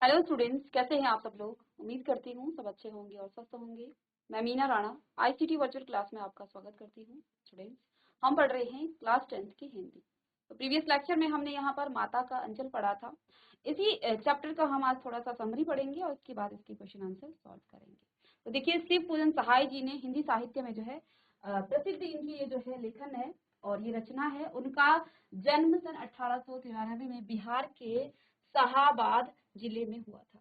Hello students, कैसे हैं आप सब लोग। उम्मीद करती हूँ सब अच्छे होंगे और स्वस्थ होंगे। मैं Meena Rana ICT virtual class में आपका स्वागत करती हूँ। स्टूडेंट्स, हम पढ़ रहे हैं क्लास 10th की हिंदी। तो प्रीवियस लेक्चर में हमने यहाँ पर माता का अंचल पढ़ा था। इसी चैप्टर का हम आज थोड़ा सा समरी पढ़ेंगे और उसके बाद इसके क्वेश्चन आंसर सॉल्व करेंगे। तो देखिए, शिव पूजन सहाय जी ने हिंदी साहित्य में जो है प्रसिद्ध इनकी ये जो है लेखन है और ये रचना है। उनका जन्म सन 1893 में बिहार के शाहाबाद जिले में हुआ था।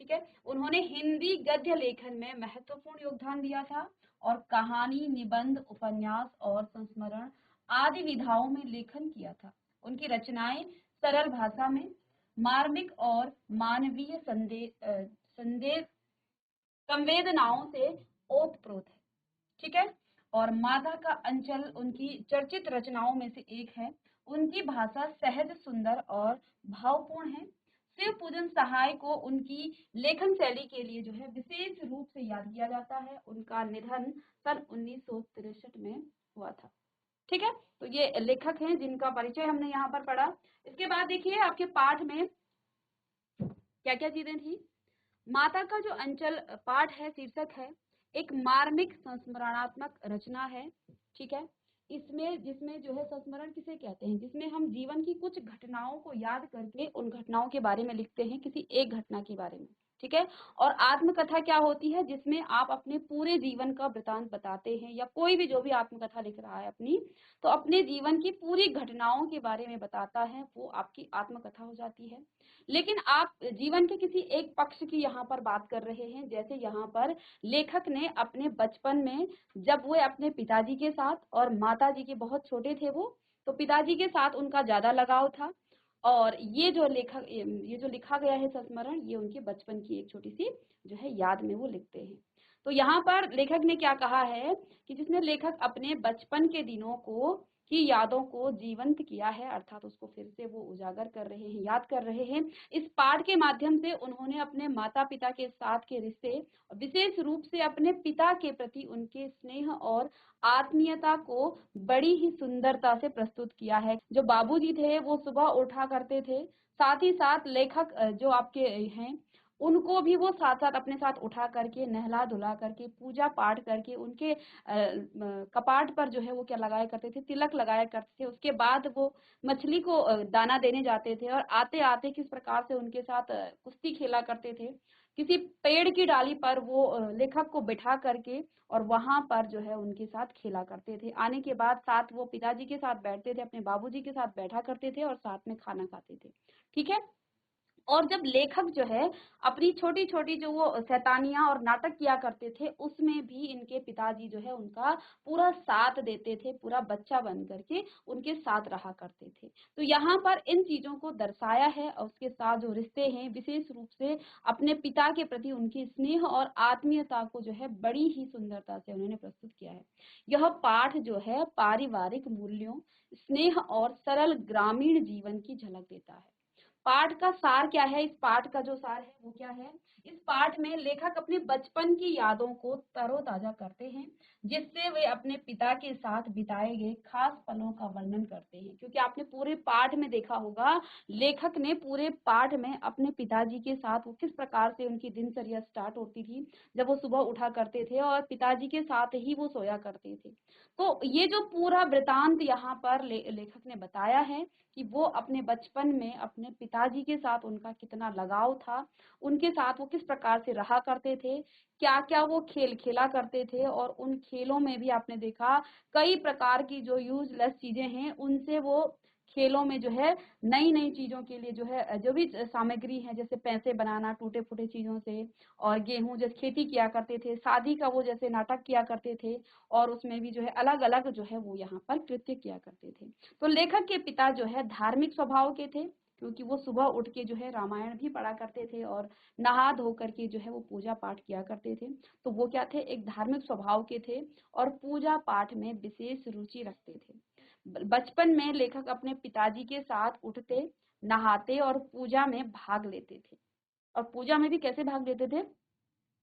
ठीक है, उन्होंने हिंदी गद्य लेखन में महत्वपूर्ण योगदान दिया था और कहानी, निबंध, उपन्यास और संस्मरण आदि विधाओं में लेखन किया था। उनकी रचनाएं सरल भाषा में मार्मिक और मानवीय संदेश संवेदनाओं से ओतप्रोत है। ठीक है, और माता का अंचल उनकी चर्चित रचनाओं में से एक है। उनकी भाषा सहज, सुंदर और भावपूर्ण है। शिव पूजन सहाय को उनकी लेखन शैली के लिए जो है विशेष रूप से याद किया जाता है। उनका निधन सन 1963 में हुआ था। ठीक है, तो ये लेखक हैं जिनका परिचय हमने यहाँ पर पढ़ा। इसके बाद देखिए आपके पाठ में क्या क्या चीजें थी। माता का जो अंचल पाठ है, शीर्षक है, एक मार्मिक संस्मरणात्मक रचना है। ठीक है, इसमें जिसमें जो है संस्मरण किसे कहते हैं, जिसमें हम जीवन की कुछ घटनाओं को याद करके उन घटनाओं के बारे में लिखते हैं, किसी एक घटना के बारे में। ठीक है, और आत्मकथा क्या होती है, जिसमें आप अपने पूरे जीवन का वृतांत बताते हैं, या कोई भी जो भी आत्मकथा लिख रहा है अपनी, तो अपने जीवन की पूरी घटनाओं के बारे में बताता है, वो आपकी आत्मकथा हो जाती है। लेकिन आप जीवन के किसी एक पक्ष की यहाँ पर बात कर रहे हैं। जैसे यहाँ पर लेखक ने अपने बचपन में, जब वो अपने पिताजी के साथ और माताजी के बहुत छोटे थे वो, तो पिताजी के साथ उनका ज्यादा लगाव था। और ये जो लिखा गया है संस्मरण, ये उनके बचपन की एक छोटी सी जो है याद में वो लिखते हैं। तो यहाँ पर लेखक ने क्या कहा है कि जिसने लेखक अपने बचपन के दिनों को की यादों को जीवंत किया है, अर्थात उसको फिर से वो उजागर कर रहे हैं, याद कर रहे हैं। इस पाठ के माध्यम से उन्होंने अपने माता पिता के साथ के रिश्ते, विशेष रूप से अपने पिता के प्रति उनके स्नेह और आत्मीयता को बड़ी ही सुंदरता से प्रस्तुत किया है। जो बाबूजी थे वो सुबह उठा करते थे, साथ ही साथ लेखक जो आपके हैं उनको भी वो साथ साथ अपने साथ उठा करके, नहला धुला करके, पूजा पाठ करके, उनके कपाट पर जो है वो क्या लगाया करते थे, तिलक लगाया करते थे। उसके बाद वो मछली को दाना देने जाते थे और आते आते किस प्रकार से उनके साथ कुश्ती खेला करते थे। किसी पेड़ की डाली पर वो लेखक को बिठा करके और वहां पर जो है उनके साथ खेला करते थे। आने के बाद साथ वो पिताजी के साथ बैठते थे, अपने बाबूजी के साथ बैठा करते थे और साथ में खाना खाते थे। ठीक है, और जब लेखक जो है अपनी छोटी छोटी जो वो शैतानियां और नाटक किया करते थे, उसमें भी इनके पिताजी जो है उनका पूरा साथ देते थे, पूरा बच्चा बन करके उनके साथ रहा करते थे। तो यहाँ पर इन चीजों को दर्शाया है और उसके साथ जो रिश्ते हैं, विशेष रूप से अपने पिता के प्रति उनकी स्नेह और आत्मीयता को जो है बड़ी ही सुंदरता से उन्होंने प्रस्तुत किया है। यह पाठ जो है पारिवारिक मूल्यों, स्नेह और सरल ग्रामीण जीवन की झलक देता है। पाठ का सार क्या है, इस पाठ का जो सार है वो क्या है। इस पाठ में लेखक अपने बचपन की यादों को तरोताजा करते हैं, जिससे वे अपने पिता के साथ बिताए गए खास पलों का वर्णन करते हैं। क्योंकि आपने पूरे पाठ में देखा होगा, लेखक ने पूरे पाठ में अपने पिताजी के साथ वो किस प्रकार से उनकी दिनचर्या स्टार्ट होती थी, जब वो सुबह उठा करते थे और पिताजी के साथ ही वो सोया करते थे। तो ये जो पूरा वृतांत यहाँ पर लेखक ने बताया है कि वो अपने बचपन में अपने पिताजी के साथ उनका कितना लगाव था, उनके साथ वो किस प्रकार से रहा करते थे, क्या क्या वो खेल खेला करते थे। और उन खेलों में भी आपने देखा कई प्रकार की जो यूजलेस चीजें हैं, उनसे वो खेलों में जो है नई नई चीजों के लिए जो है जो भी सामग्री है, जैसे पैसे बनाना टूटे फूटे चीजों से, और गेहूं जैसे खेती किया करते थे, शादी का वो जैसे नाटक किया करते थे, और उसमें भी जो है अलग अलग जो है वो यहाँ पर कृत्य किया करते थे। तो लेखक के पिता जो है धार्मिक स्वभाव के थे, क्योंकि वो सुबह उठ के जो है रामायण भी पढ़ा करते थे और नहा धो करके जो है वो पूजा पाठ किया करते थे। तो वो क्या थे, एक धार्मिक स्वभाव के थे और पूजा पाठ में विशेष रुचि रखते थे। बचपन में लेखक अपने पिताजी के साथ उठते, नहाते और पूजा में भाग लेते थे। और पूजा में भी कैसे भाग लेते थे,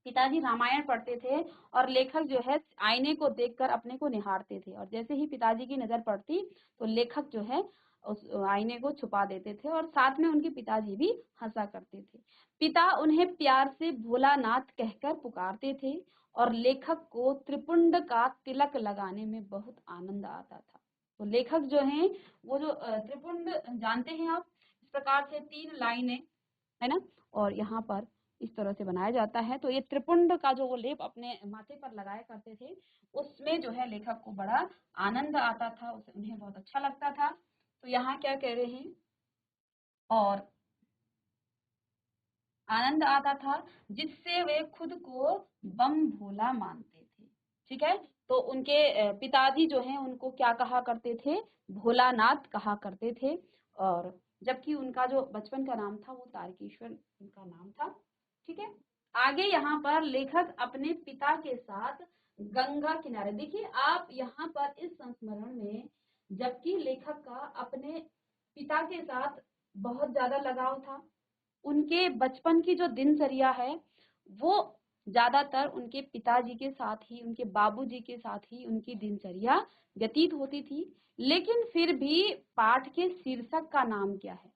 पिताजी रामायण पढ़ते थे और लेखक जो है आईने को देखकर अपने को निहारते थे, और जैसे ही पिताजी की नजर पड़ती तो लेखक जो है उस आईने को छुपा देते थे और साथ में उनके पिताजी भी हंसा करते थे। पिता उन्हें प्यार से भोलानाथ कहकर पुकारते थे और लेखक को त्रिपुंड का तिलक लगाने में बहुत आनंद आता था। तो लेखक जो हैं वो जो त्रिपुंड जानते हैं आप, इस प्रकार से 3 लाइनें है ना, और यहाँ पर इस तरह से बनाया जाता है। तो ये त्रिपुंड का जो वो लेप अपने माथे पर लगाया करते थे, उसमें जो है लेखक को बड़ा आनंद आता था, उसे उन्हें बहुत अच्छा लगता था। तो यहाँ क्या कह रहे हैं, और आनंद आता था जिससे वे खुद को बम भोला मानते थे। ठीक है, तो उनके पिताजी जो हैं उनको क्या कहा करते थे, भोलानाथ कहा करते थे, और जबकि उनका जो बचपन का नाम था वो तारकेश्वर उनका नाम था। ठीक है, आगे यहाँ पर लेखक अपने पिता के साथ गंगा किनारे, देखिए आप यहाँ पर इस संस्मरण में, जबकि लेखक का अपने पिता के साथ बहुत ज्यादा लगाव था, उनके बचपन की जो दिनचर्या है वो ज्यादातर उनके पिताजी के साथ ही, उनके बाबूजी के साथ ही उनकी दिनचर्या व्यतीत होती थी। लेकिन फिर भी पाठ के शीर्षक का नाम क्या है,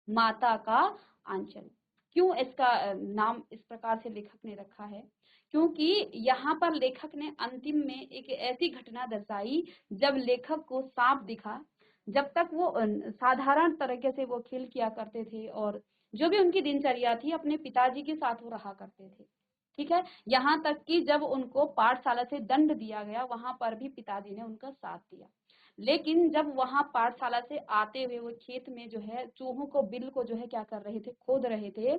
माता का आंचल। क्यों इसका नाम इस प्रकार से लेखक ने रखा है, क्योंकि यहाँ पर लेखक ने अंतिम में एक ऐसी घटना दर्शाई जब लेखक को सांप दिखा। जब तक वो साधारण तरीके से वो खेल किया करते थे और जो भी उनकी दिनचर्या थी अपने पिताजी के साथ वो रहा करते थे। ठीक है, यहाँ तक कि जब उनको पाठशाला से दंड दिया गया वहां पर भी पिताजी ने उनका साथ दिया। लेकिन जब वहां पाठशाला से आते हुए वो खेत में जो है चूहों को, बिल को जो है क्या कर रहे थे, खोद रहे थे,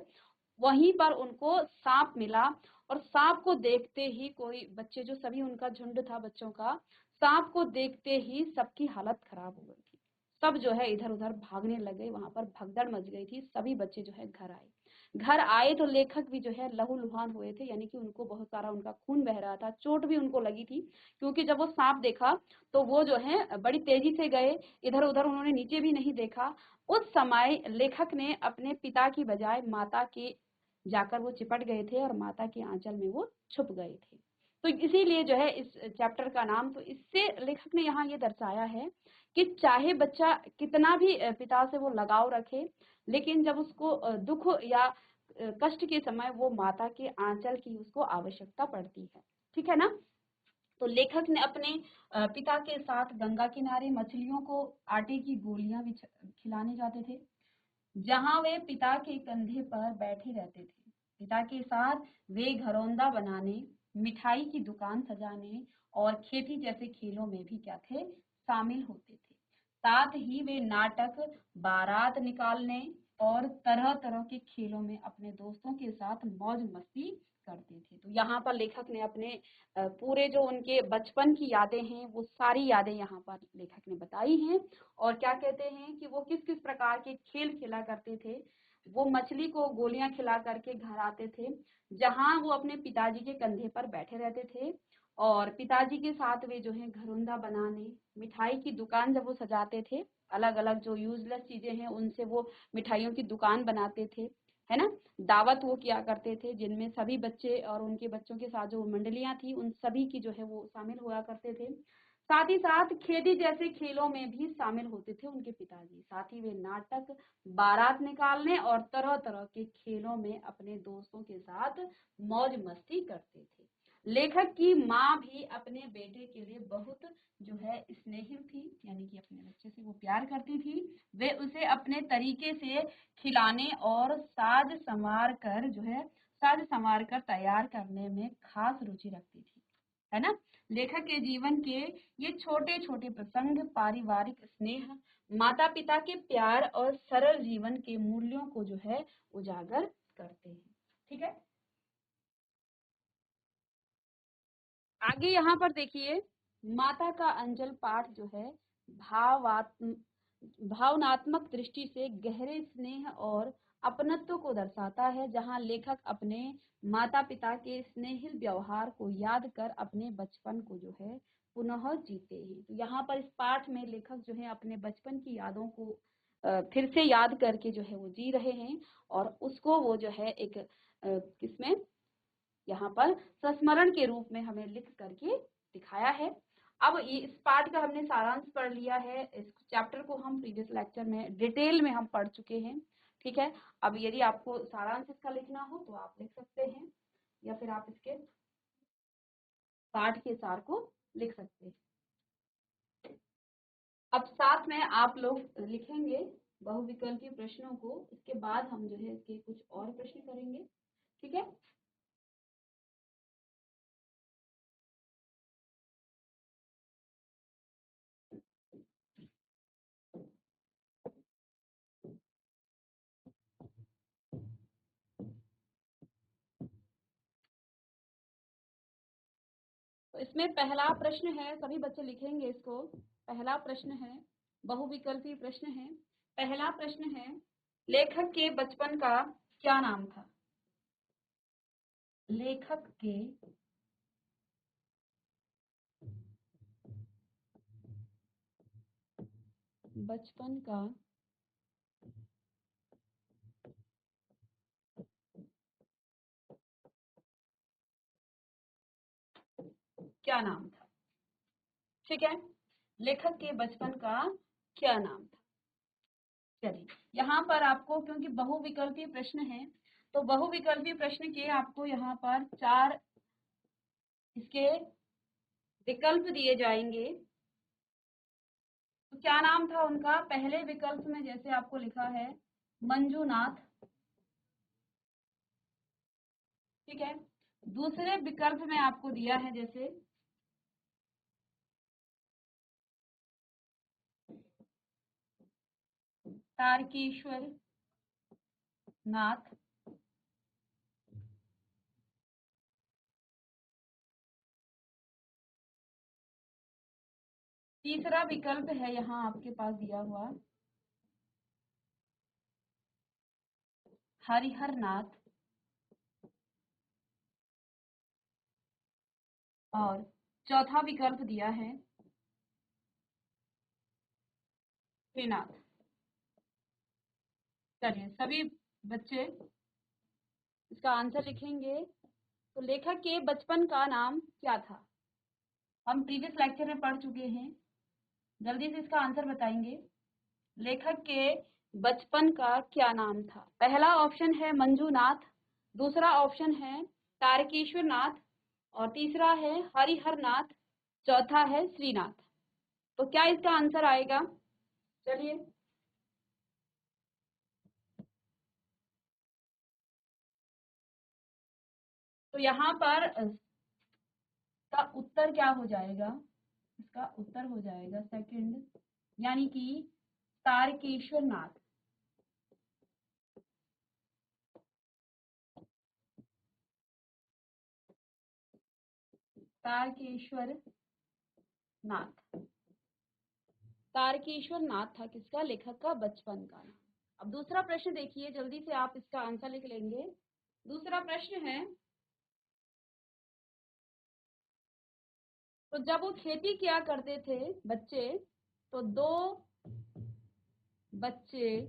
वहीं पर उनको सांप मिला। और सांप को देखते ही कोई बच्चे, जो सभी उनका झुंड था बच्चों का, सांप को देखते ही सबकी हालत खराब हो गई थी। सब जो है इधर उधर भागने लगे, वहां पर भगदड़ मच गई थी। सभी बच्चे जो है घर आए। घर आए तो लेखक भी जो है लहूलुहान हुए थे, यानी कि उनको बहुत सारा उनका खून बह रहा था, चोट भी उनको लगी थी। क्योंकि जब वो सांप देखा तो वो जो है बड़ी तेजी से गए, इधर उधर उन्होंने नीचे भी नहीं देखा। उस समय लेखक ने अपने पिता की बजाय माता के जाकर वो चिपट गए थे और माता के आंचल में वो छुप गए थे। तो इसीलिए जो है इस चैप्टर का नाम, तो इससे लेखक ने यहाँ ये दर्शाया है कि चाहे बच्चा कितना भी पिता से वो लगाव रखे, लेकिन जब उसको दुख या कष्ट के समय वो माता के आंचल की उसको आवश्यकता पड़ती है। ठीक है ना। तो लेखक ने अपने पिता के साथ गंगा किनारे मछलियों को आटे की गोलियां भी खिलाने जाते थे, जहां वे पिता के कंधे पर बैठे रहते थे। पिता के साथ वे घरौंदा बनाने, मिठाई की दुकान सजाने और खेती जैसे खेलों में भी क्या थे, शामिल होते थे। साथ ही वे नाटक, बारात निकालने और तरह तरह के खेलों में अपने दोस्तों के साथ मौज मस्ती करते थे। तो यहाँ पर लेखक ने अपने पूरे जो उनके बचपन की यादें हैं वो सारी यादें यहाँ पर लेखक ने बताई हैं। और क्या कहते हैं कि वो किस किस प्रकार के खेल खेला करते थे। वो मछली को गोलियां खिला करके घर आते थे, जहां वो अपने पिताजी के कंधे पर बैठे रहते थे, और पिताजी के साथ वे जो है घरौंदा बनाने, मिठाई की दुकान जब वो सजाते थे, अलग अलग जो यूजलेस चीजें हैं उनसे वो मिठाइयों की दुकान बनाते थे, है ना। दावत वो किया करते थे जिनमें सभी बच्चे और उनके बच्चों के साथ जो मंडलियां थी उन सभी की जो है वो शामिल हुआ करते थे। साथ ही साथ खेती जैसे खेलों में भी शामिल होते थे उनके पिताजी। साथ ही वे नाटक, बारात निकालने और तरह तरह के खेलों में अपने दोस्तों के साथ मौज मस्ती करते थे। लेखक की माँ भी अपने बेटे के लिए बहुत जो है स्नेहिल थी, यानी कि अपने बच्चे से वो प्यार करती थी। वे उसे अपने तरीके से खिलाने और साज संवार कर तैयार करने में खास रुचि रखती थी, है ना। लेखक के जीवन के ये छोटे छोटे प्रसंग पारिवारिक स्नेह, माता पिता के प्यार और सरल जीवन के मूल्यों को जो है उजागर करते हैं। ठीक है, आगे यहाँ पर देखिए, माता का अंजल पाठ जो है भावात्म भावनात्मक दृष्टि से गहरे स्नेह और अपनत्व को दर्शाता है, जहाँ लेखक अपने माता पिता के स्नेहिल व्यवहार को याद कर अपने बचपन को जो है पुनः जीते हैं। तो यहाँ पर इस पाठ में लेखक जो है अपने बचपन की यादों को फिर से याद करके जो है वो जी रहे हैं, और उसको वो जो है एक किसमें, यहाँ पर संस्मरण के रूप में हमें लिख करके दिखाया है। अब इस पार्ट का हमने सारांश पढ़ लिया है। इस चैप्टर को हम प्रीवियस लेक्चर में डिटेल में हम पढ़ चुके हैं, ठीक है। अब यदि आपको सारांश इसका लिखना हो तो आप लिख सकते हैं, या फिर आप इसके पाठ के सार को लिख सकते हैं। अब साथ में आप लोग लिखेंगे बहुविकल्पीय प्रश्नों को, इसके बाद हम जो है इसके कुछ और प्रश्न करेंगे, ठीक है। तो इसमें पहला प्रश्न है, सभी बच्चे लिखेंगे इसको। पहला प्रश्न है, बहुविकल्पीय प्रश्न है। पहला प्रश्न है, लेखक के बचपन का क्या नाम था? लेखक के बचपन का क्या नाम था? ठीक है, लेखक के बचपन का क्या नाम था? चलिए, यहाँ पर आपको, क्योंकि बहुविकल्पीय प्रश्न है, तो बहुविकल्पीय प्रश्न के आपको यहाँ पर 4 इसके विकल्प दिए जाएंगे। तो क्या नाम था उनका? पहले विकल्प में जैसे आपको लिखा है मंजूनाथ, ठीक है। दूसरे विकल्प में आपको दिया है जैसे तारकेश्वर नाथ, तीसरा विकल्प है यहाँ आपके पास दिया हुआ हरिहर नाथ, और चौथा विकल्प दिया है श्रीनाथ। चलिए, सभी बच्चे इसका आंसर लिखेंगे। तो लेखक के बचपन का नाम क्या था? हम प्रीवियस लेक्चर में पढ़ चुके हैं, जल्दी से इसका आंसर बताएंगे। लेखक के बचपन का क्या नाम था? पहला ऑप्शन है मंजूनाथ, दूसरा ऑप्शन है तारकेश्वर नाथ, और तीसरा है हरिहर नाथ, चौथा है श्रीनाथ। तो क्या इसका आंसर आएगा? चलिए, तो यहाँ पर इसका उत्तर क्या हो जाएगा? इसका उत्तर हो जाएगा सेकंड, यानी कि तारकेश्वर नाथ। तारकेश्वर नाथ, तारकेश्वर नाथ था किसका? लेखक का बचपन का नाम। अब दूसरा प्रश्न देखिए, जल्दी से आप इसका आंसर लिख लेंगे। दूसरा प्रश्न है, तो जब वो खेती किया करते थे बच्चे, तो दो बच्चे,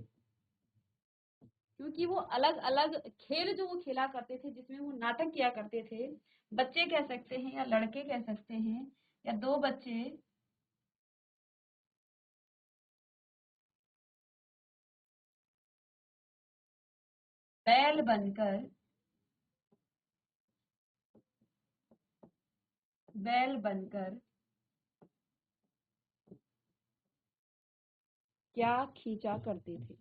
क्योंकि वो अलग अलग खेल जो वो खेला करते थे, जिसमें वो नाटक किया करते थे, बच्चे कह सकते हैं या लड़के कह सकते हैं, या दो बच्चे बैल बनकर, बैल बनकर क्या खींचा करते थे?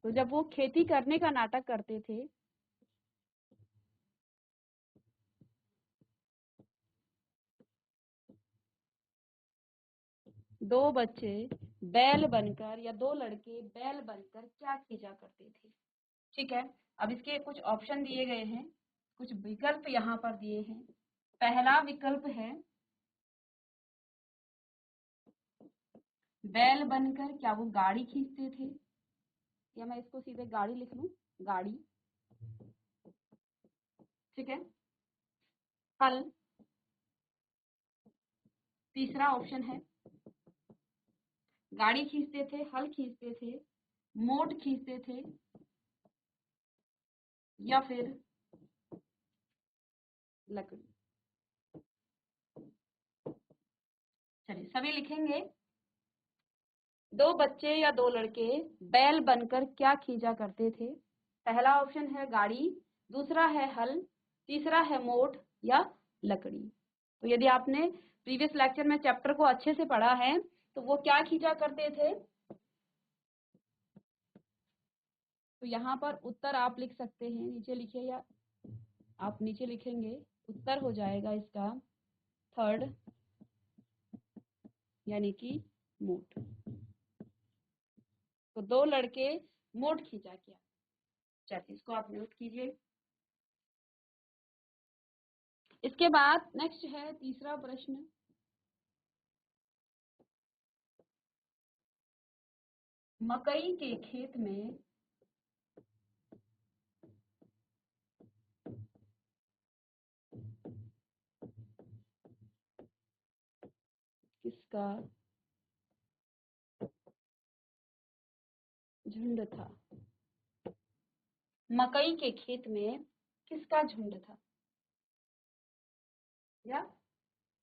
तो जब वो खेती करने का नाटक करते थे, दो बच्चे बैल बनकर, या दो लड़के बैल बनकर क्या खींचा करते थे? ठीक है, अब इसके कुछ ऑप्शन दिए गए हैं, कुछ विकल्प यहाँ पर दिए हैं। पहला विकल्प है बैल बनकर क्या वो गाड़ी खींचते थे, या मैं इसको सीधे गाड़ी लिख लूं, गाड़ी, ठीक है। हल, तीसरा ऑप्शन है गाड़ी खींचते थे, हल खींचते थे, मोट खींचते थे, या फिर लकड़ी। चलिए सभी लिखेंगे। दो बच्चे या दो लड़के बैल बनकर क्या खींचा करते थे? पहला ऑप्शन है गाड़ी, दूसरा है हल, तीसरा है मोट या लकड़ी। तो यदि आपने प्रीवियस लेक्चर में चैप्टर को अच्छे से पढ़ा है तो वो क्या खींचा करते थे? तो यहाँ पर उत्तर आप लिख सकते हैं, नीचे लिखिए या आप नीचे लिखेंगे। उत्तर हो जाएगा इसका थर्ड, यानी कि मोट। तो दो लड़के मोट खींचा किया। चलिए इसको आप नोट कीजिए। इसके बाद नेक्स्ट है तीसरा प्रश्न। मकई के खेत में किसका झुंड था? मकई के खेत में किसका झुंड था? या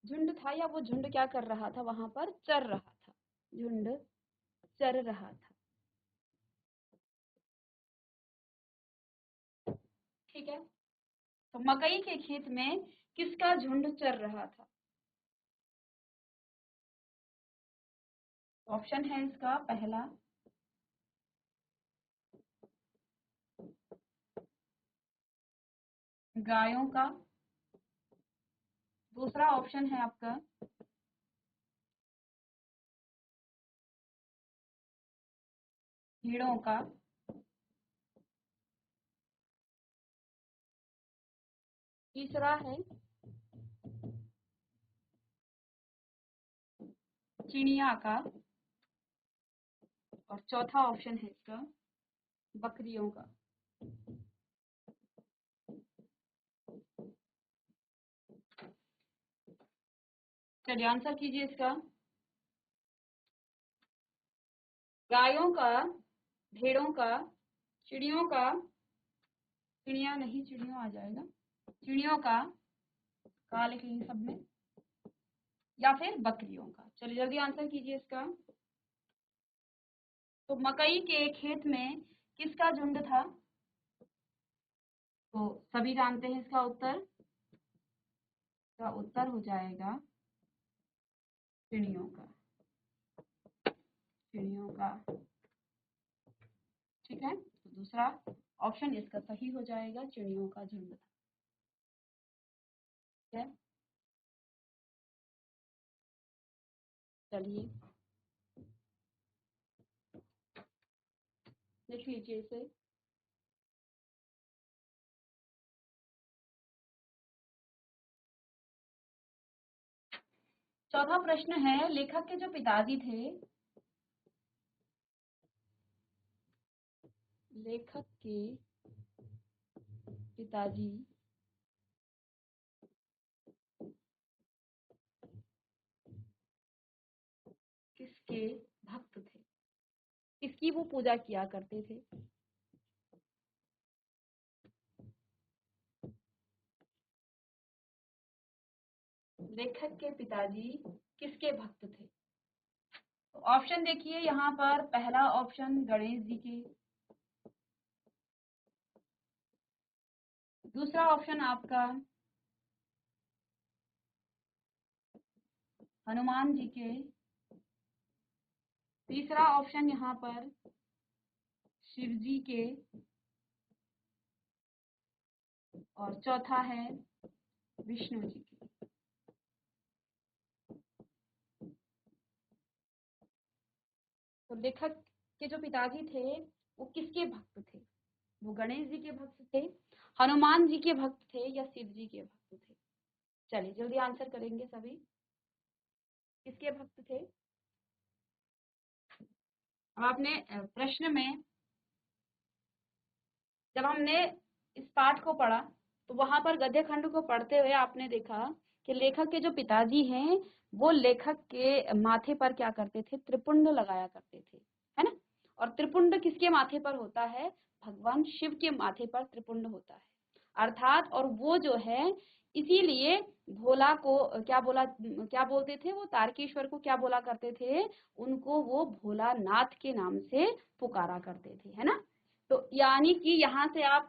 झुंड था, या वो झुंड क्या कर रहा था? वहां पर चर रहा था, झुंड चर रहा था। ठीक है, तो मकई के खेत में किसका झुंड चर रहा था? ऑप्शन है इसका पहला गायों का, दूसरा ऑप्शन है आपका भेड़ों का, तीसरा है चिड़िया का, और चौथा ऑप्शन है इसका बकरियों का। चलिए आंसर कीजिए इसका। गायों का, भेड़ों का, चिड़ियों का, चिड़िया नहीं, चिड़ियों आ जाएगा, चिड़ियों का लिखेंगे सब में, या फिर बकरियों का। चलिए जल्दी आंसर कीजिए इसका। तो मकई के खेत में किसका झुंड था? तो सभी जानते हैं इसका उत्तर। इसका उत्तर हो जाएगा चिड़ियों का, चिड़ियों का। ठीक है, तो दूसरा ऑप्शन इसका सही हो जाएगा, चिड़ियों का झुंड था। ठीक है, चलिए लिख लीजिए इसे। चौथा प्रश्न है, लेखक के जो पिताजी थे, लेखक के पिताजी किसके भक्त थे? किसकी वो पूजा किया करते थे? लेखक के पिताजी किसके भक्त थे? तो ऑप्शन देखिए यहाँ पर, पहला ऑप्शन गणेश जी के, दूसरा ऑप्शन आपका हनुमान जी के, तीसरा ऑप्शन यहाँ पर शिव जी के, और चौथा है विष्णु जी के। तो लेखक के जो पिताजी थे वो किसके भक्त थे? वो गणेश जी के भक्त थे, हनुमान जी के भक्त थे, या शिव जी के भक्त थे? चलिए जल्दी आंसर करेंगे सभी। किसके भक्त थे? अब आपने प्रश्न में जब हमने इस पाठ को पढ़ा तो वहां पर गद्य खंड को पढ़ते हुए आपने देखा कि लेखक के जो पिताजी हैं वो लेखक के माथे पर क्या करते थे? त्रिपुंड लगाया करते थे, है ना। और त्रिपुंड किसके माथे पर होता है? भगवान शिव के माथे पर त्रिपुंड होता है। अर्थात और वो जो है इसीलिए भोला को क्या बोलते थे, वो तारकेश्वर को क्या बोला करते थे, उनको वो भोलानाथ के नाम से पुकारा करते थे, है ना। तो यानी कि यहाँ से आप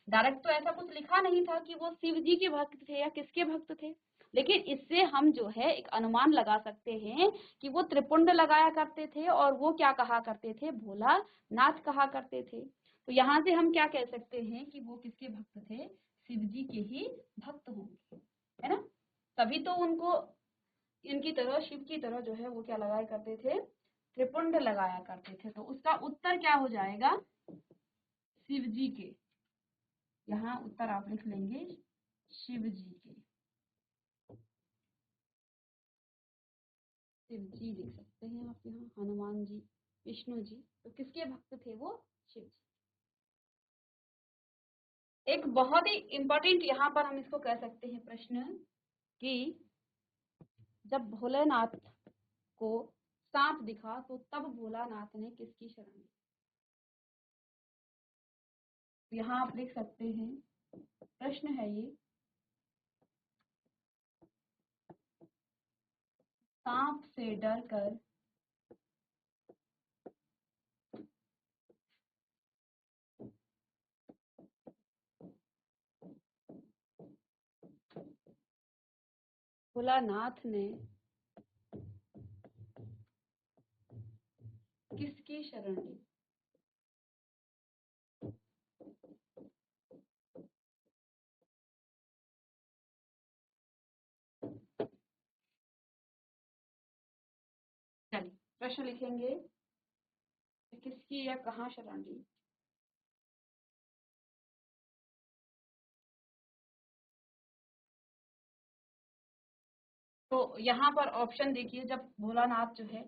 डायरेक्ट तो ऐसा कुछ लिखा नहीं था कि वो शिव जी के भक्त थे या किसके भक्त थे, लेकिन इससे हम जो है एक अनुमान लगा सकते हैं कि वो त्रिपुंड लगाया करते थे और वो क्या कहा करते थे, भोलानाथ कहा करते थे। तो यहाँ से हम क्या कह सकते हैं कि वो किसके भक्त थे, शिव जी के ही भक्त होंगे, है ना। तभी तो उनको इनकी तरह, शिव की तरह जो है वो क्या लगाया करते थे, त्रिपुंड लगाया करते थे। तो उसका उत्तर क्या हो जाएगा, शिव जी के। यहाँ उत्तर आप लिख लेंगे शिव जी के, शिव जी लिख सकते हैं आप यहाँ, हनुमान जी, विष्णु जी, तो किसके भक्त थे वो, शिव जी। एक बहुत ही इंपॉर्टेंट यहाँ पर हम इसको कह सकते हैं प्रश्न, कि जब भोलेनाथ को सांप दिखा तो तब भोलानाथ ने किसकी शरण ली। यहाँ आप लिख सकते हैं, प्रश्न है ये, सांप से डर कर भोलानाथ ने किसकी शरण ली। चलिए प्रश्न लिखेंगे, किसकी या कहाँ शरण ली। तो यहाँ पर ऑप्शन देखिए, जब भोलानाथ जो है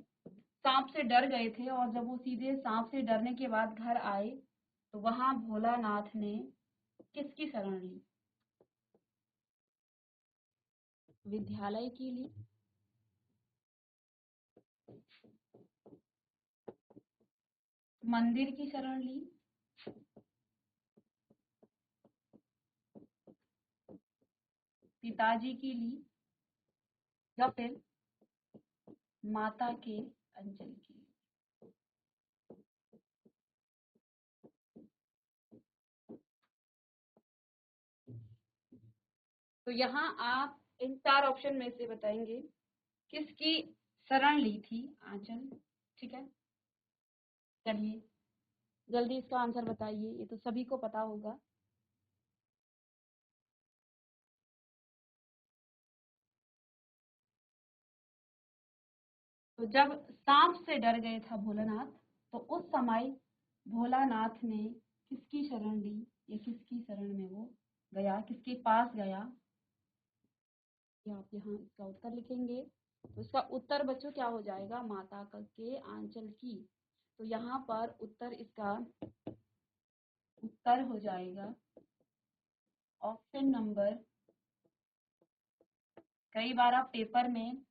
सांप से डर गए थे और जब वो सीधे सांप से डरने के बाद घर आए, तो वहां भोलानाथ ने किसकी शरण ली, विद्यालय की ली, मंदिर की शरण ली, पिताजी की ली, या फिर माता के अंचल की। तो यहाँ आप इन चार ऑप्शन में से बताएंगे किसकी शरण ली थी आंचल, ठीक है। चलिए जल्दी इसका आंसर बताइए, ये तो सभी को पता होगा। तो जब सांप से डर गए था भोलानाथ, तो उस समय भोलानाथ ने किसकी शरण ली, या किसकी शरण में वो गया, किसके पास गया, ये आप यहाँ इसका उत्तर लिखेंगे। तो इसका उत्तर बच्चों क्या हो जाएगा, माता के आंचल की। तो यहाँ पर उत्तर, इसका उत्तर हो जाएगा ऑप्शन नंबर। कई बार आप पेपर में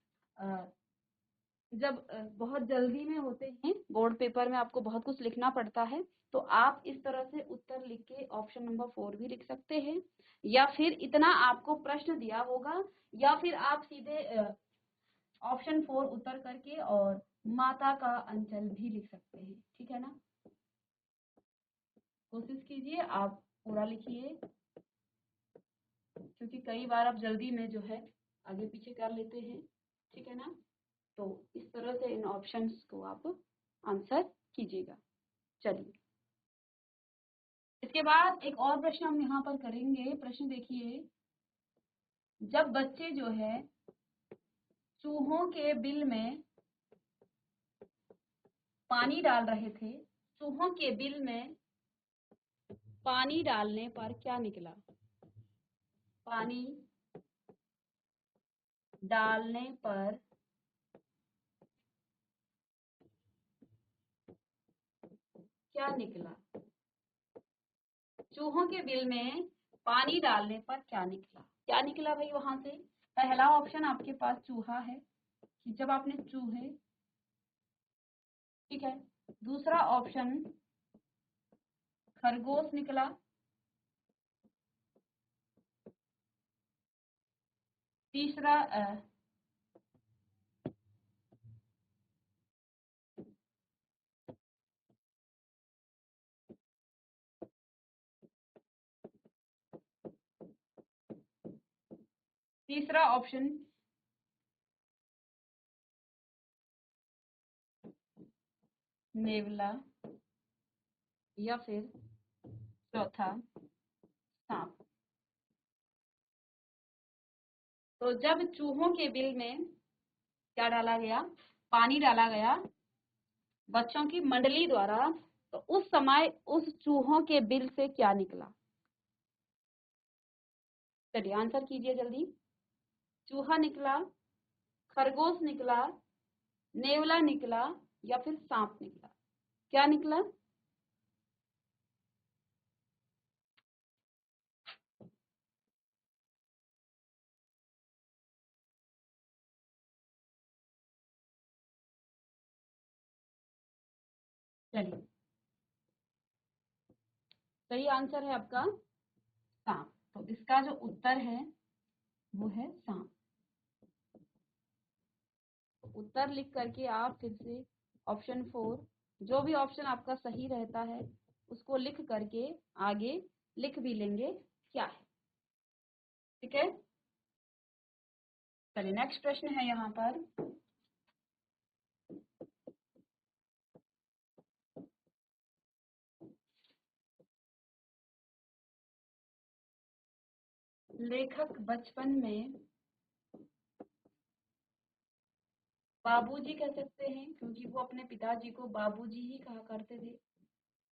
जब बहुत जल्दी में होते हैं, बोर्ड पेपर में आपको बहुत कुछ लिखना पड़ता है, तो आप इस तरह से उत्तर लिख के ऑप्शन नंबर 4 भी लिख सकते हैं, या फिर इतना आपको प्रश्न दिया होगा, या फिर आप सीधे ऑप्शन 4 उत्तर करके और माता का अंचल भी लिख सकते हैं, ठीक है ना। कोशिश कीजिए आप पूरा लिखिए, क्योंकि कई बार आप जल्दी में जो है आगे पीछे कर लेते हैं, ठीक है ना। तो इस तरह से इन ऑप्शंस को आप आंसर कीजिएगा। चलिए इसके बाद एक और प्रश्न हम यहाँ पर करेंगे। प्रश्न देखिए, जब बच्चे जो है चूहों के बिल में पानी डाल रहे थे, चूहों के बिल में पानी डालने पर क्या निकला, पानी डालने पर क्या निकला, चूहों के बिल में पानी डालने पर क्या निकला, क्या निकला भाई वहां से। पहला ऑप्शन आपके पास चूहा है, कि जब आपने चूहे, ठीक है। दूसरा ऑप्शन खरगोश निकला, तीसरा तीसरा ऑप्शन नेवला या फिर चौथा सांप। तो जब चूहों के बिल में क्या डाला गया, पानी डाला गया बच्चों की मंडली द्वारा, तो उस समय उस चूहों के बिल से क्या निकला? चलिए आंसर कीजिए जल्दी। चूहा निकला, खरगोश निकला, नेवला निकला या फिर सांप निकला? क्या निकला? चलिए सही आंसर है आपका सांप। तो इसका जो उत्तर है वो है सांप। उत्तर लिख करके आप फिर से ऑप्शन 4, जो भी ऑप्शन आपका सही रहता है उसको लिख करके आगे लिख भी लेंगे क्या है। ठीक है, चलिए नेक्स्ट प्रश्न है यहाँ पर। लेखक बचपन में बाबूजी कह सकते हैं क्योंकि वो अपने पिताजी को बाबूजी ही कहा करते थे।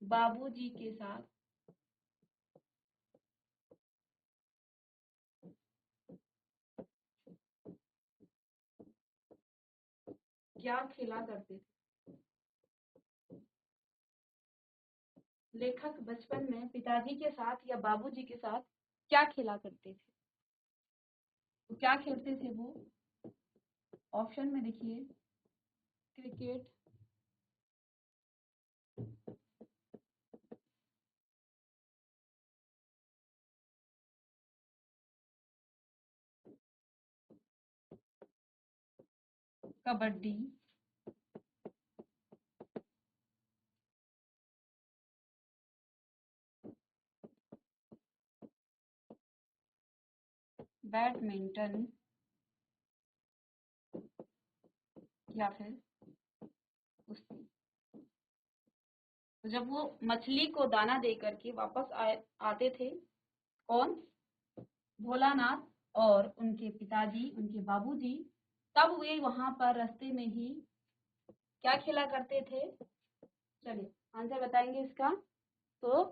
बाबूजी के साथ क्या खेला करते थे? लेखक बचपन में पिताजी के साथ या बाबूजी के साथ क्या खेला करते थे? तो क्या खेलते थे वो? ऑप्शन में देखिए, क्रिकेट, कबड्डी, बैडमिंटन या फिर कुश्ती। तो जब वो मछली को दाना दे करके वापस आते थे, कौन? भोलानाथ और उनके पिताजी, उनके बाबूजी, तब वे वहां पर रास्ते में ही क्या खेला करते थे? चलिए आंसर बताएंगे इसका। तो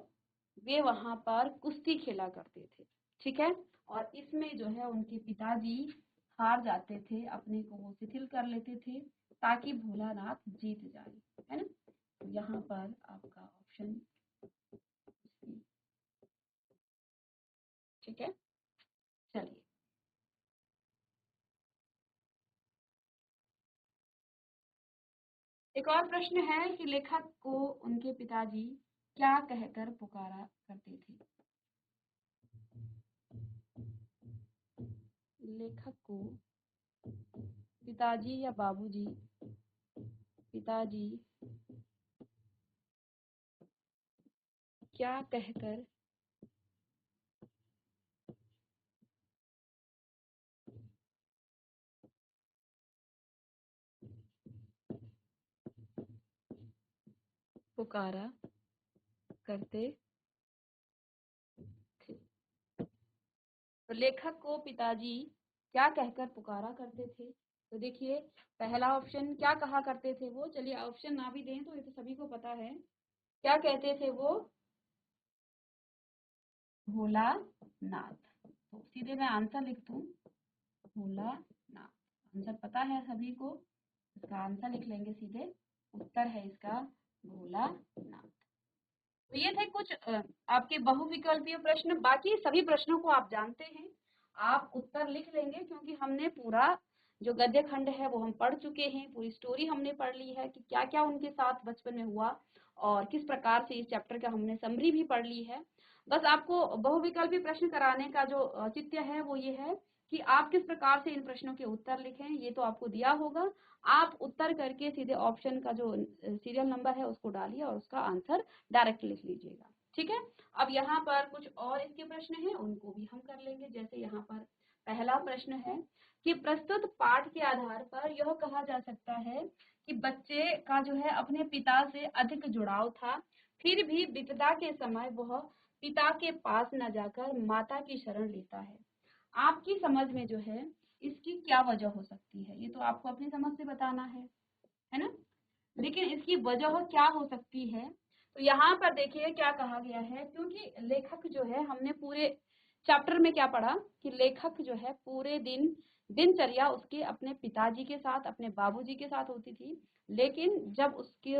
वे वहां पर कुश्ती खेला करते थे। ठीक है, और इसमें जो है उनके पिताजी हार जाते थे, अपने को वो शिथिल कर लेते थे ताकि भोलानाथ जीत जाए, है ना। तो यहाँ पर आपका ऑप्शन, ठीक है। चलिए एक और प्रश्न है कि लेखक को उनके पिताजी क्या कहकर पुकारा करते थे? लेखक को पिताजी या बाबूजी, पिताजी क्या कहकर पुकारा करते थे? तो लेखक को पिताजी क्या कहकर पुकारा करते थे? तो देखिए पहला ऑप्शन क्या कहा करते थे वो, चलिए ऑप्शन ना भी दें तो ये तो सभी को पता है। क्या कहते थे वो? भोलानाथ। तो सीधे मैं आंसर लिख दूं, भोलानाथ। आंसर पता है सभी को, इसका आंसर लिख लेंगे सीधे। उत्तर है इसका भोलानाथ। तो ये थे कुछ आपके बहुविकल्पीय प्रश्न। बाकी सभी प्रश्नों को आप जानते हैं, आप उत्तर लिख लेंगे क्योंकि हमने पूरा जो गद्य खंड है वो हम पढ़ चुके हैं। पूरी स्टोरी हमने पढ़ ली है कि क्या क्या उनके साथ बचपन में हुआ और किस प्रकार से इस चैप्टर का हमने समरी भी पढ़ ली है। बस आपको बहुविकल्पी प्रश्न कराने का जो औचित्य है वो ये है कि आप किस प्रकार से इन प्रश्नों के उत्तर लिखें, ये तो आपको दिया होगा। आप उत्तर करके सीधे ऑप्शन का जो सीरियल नंबर है उसको डालिए और उसका आंसर डायरेक्ट लिख लीजिएगा, ठीक है। अब यहाँ पर कुछ और इसके प्रश्न हैं, उनको भी हम कर लेंगे। जैसे यहाँ पर पहला प्रश्न है कि प्रस्तुत पाठ के आधार पर यह कहा जा सकता है कि बच्चे का जो है अपने पिता से अधिक जुड़ाव था, फिर भी विपदा के समय वह पिता के पास न जाकर माता की शरण लेता है। आपकी समझ में जो है इसकी क्या वजह हो सकती है, ये तो आपको अपनी समझ से बताना है ना। लेकिन इसकी वजह क्या हो सकती है, तो यहाँ पर देखिए क्या कहा गया है। क्योंकि लेखक जो है, हमने पूरे चैप्टर में क्या पढ़ा कि लेखक जो है पूरे दिनचर्या उसके अपने पिताजी के साथ, अपने बाबूजी के साथ होती थी। लेकिन जब उसकी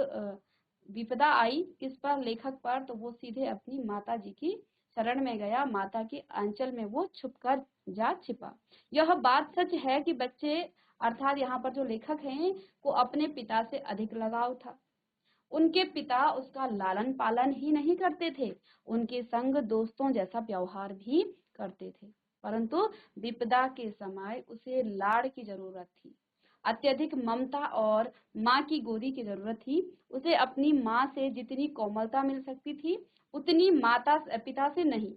विपदा आई किस पर, लेखक पर, तो वो सीधे अपनी माता जी की शरण में गया, माता के आंचल में वो छुपकर जा छिपा। यह बात सच है कि बच्चे अर्थात यहाँ पर जो लेखक हैं को अपने पिता से अधिक लगाव था। उनके पिता उसका लालन पालन ही नहीं करते थे, उनके संग दोस्तों जैसा व्यवहार भी करते थे। परंतु विपदा के समय उसे लाड़ की जरूरत थी, अत्यधिक ममता और माँ की गोदी की जरूरत थी। उसे अपनी माँ से जितनी कोमलता मिल सकती थी उतनी माता पिता से नहीं।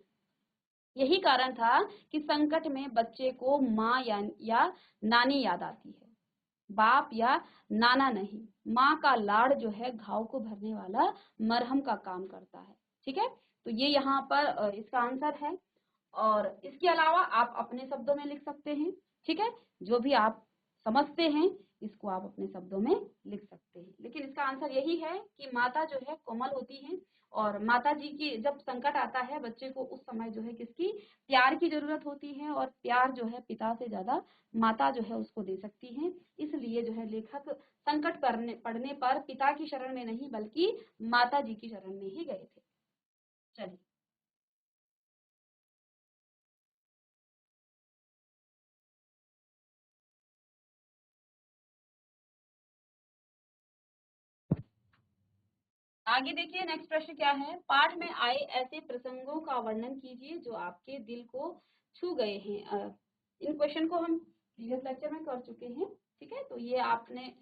यही कारण था कि संकट में बच्चे को माँ या नानी याद आती है, बाप या नाना नहीं। माँ का लाड़ जो है घाव को भरने वाला मरहम का काम करता है, ठीक है। तो ये यहाँ पर इसका आंसर है। और इसके अलावा आप अपने शब्दों में लिख सकते हैं, ठीक है। जो भी आप समझते हैं इसको आप अपने शब्दों में लिख सकते हैं। लेकिन इसका आंसर यही है कि माता जो है कोमल होती है, और माता जी की जब संकट आता है बच्चे को, उस समय जो है किसकी, प्यार की जरूरत होती है। और प्यार जो है पिता से ज्यादा माता जो है उसको दे सकती है। इसलिए जो है लेखक संकट पड़ने पर पिता की शरण में नहीं बल्कि माता जी की शरण में ही गए थे। चलिए आगे देखिए, नेक्स्ट प्रश्न क्या है। पाठ में आए ऐसे प्रसंगों का वर्णन कीजिए जो आपके दिल को छू गए हैं। इन क्वेश्चन को हम प्रीवियस लेक्चर में कर चुके हैं, ठीक है। तो ये आपने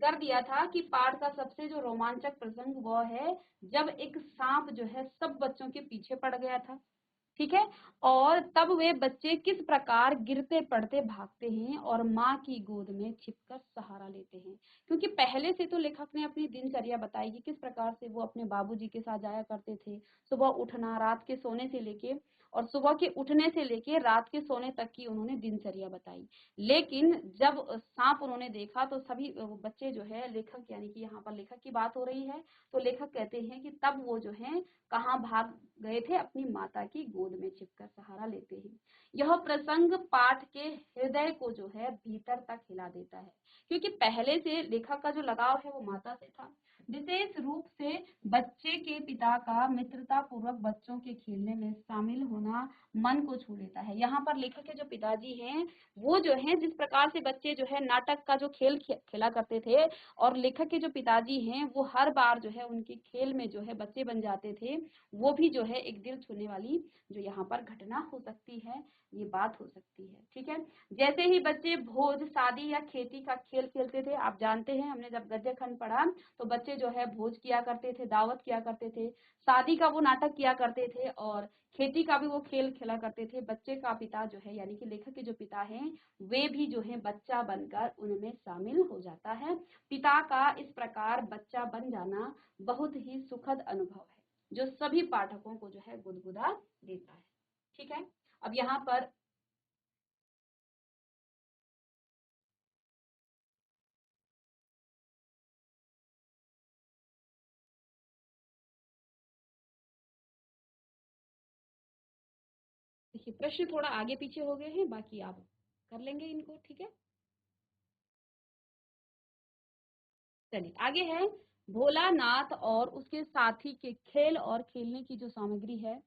कर दिया था कि पाठ का सबसे जो रोमांचक प्रसंग वो है जब एक सांप जो है सब बच्चों के पीछे पड़ गया था, ठीक है। और तब वे बच्चे किस प्रकार गिरते पड़ते भागते हैं और माँ की गोद में छिपकर सहारा लेते हैं। क्योंकि पहले से तो लेखक ने अपनी दिनचर्या बताई कि किस प्रकार से वो अपने बाबूजी के साथ जाया करते थे। सुबह उठना, रात के सोने से लेके, और सुबह के उठने से लेके रात के सोने तक की उन्होंने दिनचर्या बताई। लेकिन जब सांप उन्होंने देखा तो सभी बच्चे जो है, लेखक यानी कि यहाँ पर लेखक की बात हो रही है, तो लेखक कहते हैं कि तब वो जो है कहाँ भाग गए थे, अपनी माता की गोद में छिपकर सहारा लेते हैं। यह प्रसंग पाठ के हृदय को जो है भीतर तक हिला देता है। क्योंकि पहले से लेखक का जो लगाव है वो माता से था। विशेष रूप से बच्चे के पिता का मित्रता पूर्वक बच्चों के खेलने में शामिल होना मन को छू लेता है। यहाँ पर लेखक के जो पिताजी हैं वो जो है जिस प्रकार से बच्चे जो है नाटक का जो खेल खेला करते थे, और लेखक के जो पिताजी हैं वो हर बार जो है उनके खेल में जो है बच्चे बन जाते थे, वो भी जो है एक दिल छूने वाली जो यहाँ पर घटना हो सकती है, ये बात हो सकती है, ठीक है। जैसे ही बच्चे भोज, शादी या खेती का खेल खेलते थे, आप जानते हैं हमने जब गद्य खंड पढ़ा तो बच्चे जो है भोज किया करते थे, दावत किया करते थे, शादी का वो नाटक किया करते थे, और खेती का भी वो खेल खेला करते थे। बच्चे का पिता जो है यानी कि लेखक के जो पिता हैं वे भी जो है बच्चा बनकर उनमें शामिल हो जाता है। पिता का इस प्रकार बच्चा बन जाना बहुत ही सुखद अनुभव है जो सभी पाठकों को जो है गुदगुदा देता है, ठीक है। अब यहाँ पर देखिए प्रश्न थोड़ा आगे पीछे हो गए हैं, बाकी आप कर लेंगे इनको, ठीक है। चलिए आगे है, भोलानाथ और उसके साथी के खेल और खेलने की जो सामग्री है,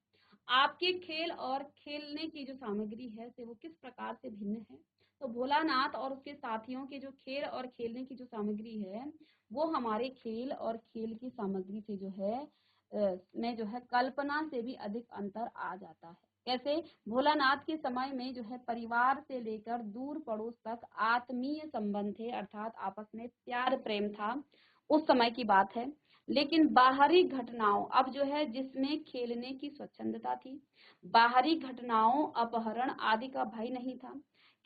आपके खेल और खेलने की जो सामग्री है से वो किस प्रकार से भिन्न है। तो भोलानाथ और उसके साथियों के जो खेल और खेलने की जो सामग्री है वो हमारे खेल और खेल की सामग्री से जो है में जो है कल्पना से भी अधिक अंतर आ जाता है। कैसे? भोलानाथ के समय में जो है परिवार से लेकर दूर पड़ोस तक आत्मीय संबंध थे, अर्थात आपस में प्यार प्रेम था, उस समय की बात है। लेकिन बाहरी घटनाओं, अब जो है जिसमें खेलने की स्वच्छंदता थी, बाहरी घटनाओं अपहरण आदि का भय नहीं था।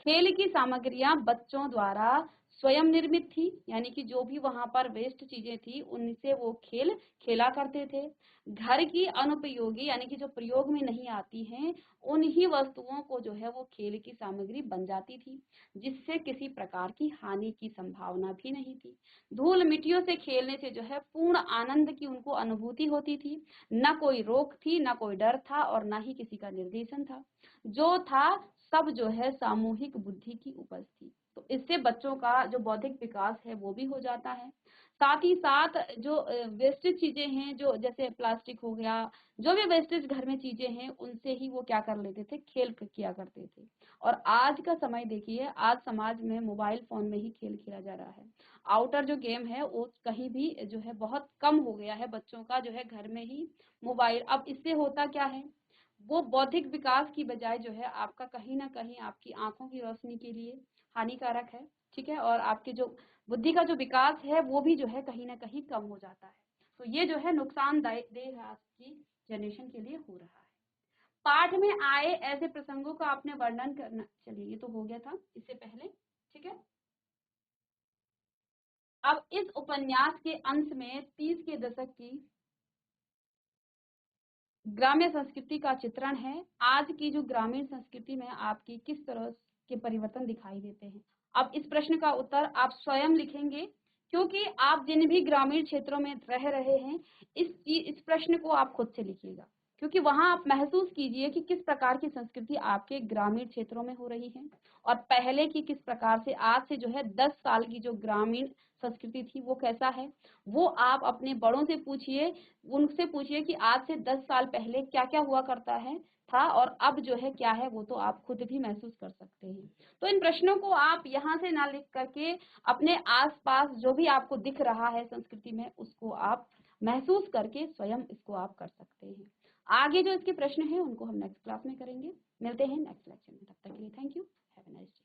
खेल की सामग्रियां बच्चों द्वारा स्वयं निर्मित थी, यानी कि जो भी वहां पर वेस्ट चीजें थी उनसे वो खेल खेला करते थे। घर की अनुपयोगी यानी कि जो प्रयोग में नहीं आती हैं उन्हीं वस्तुओं को जो है वो खेल की सामग्री बन जाती थी, जिससे किसी प्रकार की हानि की संभावना भी नहीं थी। धूल मिट्टियों से खेलने से जो है पूर्ण आनंद की उनको अनुभूति होती थी। न कोई रोक थी, न कोई डर था और न ही किसी का निर्देशन था। जो था सब जो है सामूहिक बुद्धि की उपज थी। तो इससे बच्चों का जो बौद्धिक विकास है वो भी हो जाता है। साथ ही साथ जो वेस्टेज चीजें हैं, जो जैसे प्लास्टिक हो गया, जो भी वेस्टेज घर में चीजें हैं उनसे ही वो क्या कर लेते थे, खेल किया करते थे। और आज का समय देखिए, आज समाज में मोबाइल फोन में ही खेल खेला जा रहा है। आउटर जो गेम है वो कहीं भी जो है बहुत कम हो गया है, बच्चों का जो है घर में ही मोबाइल। अब इससे होता क्या है, वो बौद्धिक विकास की बजाय जो है आपका कहीं ना कहीं आपकी आंखों की रोशनी के लिए हानिकारक है। ठीक है, और आपके जो बुद्धि का जो विकास है वो भी जो है कहीं ना कहीं कम हो जाता है। तो ये जो है नुकसानदेह आज की जनरेशन के लिए हो रहा है। पाठ में आए ऐसे प्रसंगों का आपने वर्णन करना, चलिए ये तो हो गया था इससे पहले। ठीक है, अब इस उपन्यास के अंत में 30 के दशक की ग्राम्य संस्कृति का चित्रण है। आज की जो ग्रामीण संस्कृति में आपकी किस तरह के परिवर्तन दिखाई देते हैं। अब इस प्रश्न का उत्तर आप स्वयं लिखेंगे, क्योंकि आप जिन भी ग्रामीण क्षेत्रों में रह रहे हैं इस प्रश्न को आप खुद से लिखिएगा, क्योंकि वहां आप महसूस कीजिए कि किस प्रकार की संस्कृति आपके ग्रामीण क्षेत्रों में हो रही है और पहले की किस प्रकार से, आज से जो है 10 साल की जो ग्रामीण संस्कृति थी वो कैसा है। वो आप अपने बड़ों से पूछिए, उनसे पूछिए कि आज से 10 साल पहले क्या क्या हुआ करता है था और अब जो है क्या है, वो तो आप खुद भी महसूस कर सकते हैं। तो इन प्रश्नों को आप यहाँ से ना लिख करके अपने आसपास जो भी आपको दिख रहा है संस्कृति में उसको आप महसूस करके स्वयं इसको आप कर सकते हैं। आगे जो इसके प्रश्न हैं उनको हम नेक्स्ट क्लास में करेंगे। मिलते हैं नेक्स्ट लेक्चर में, तब तक के लिए thank you, have a nice day.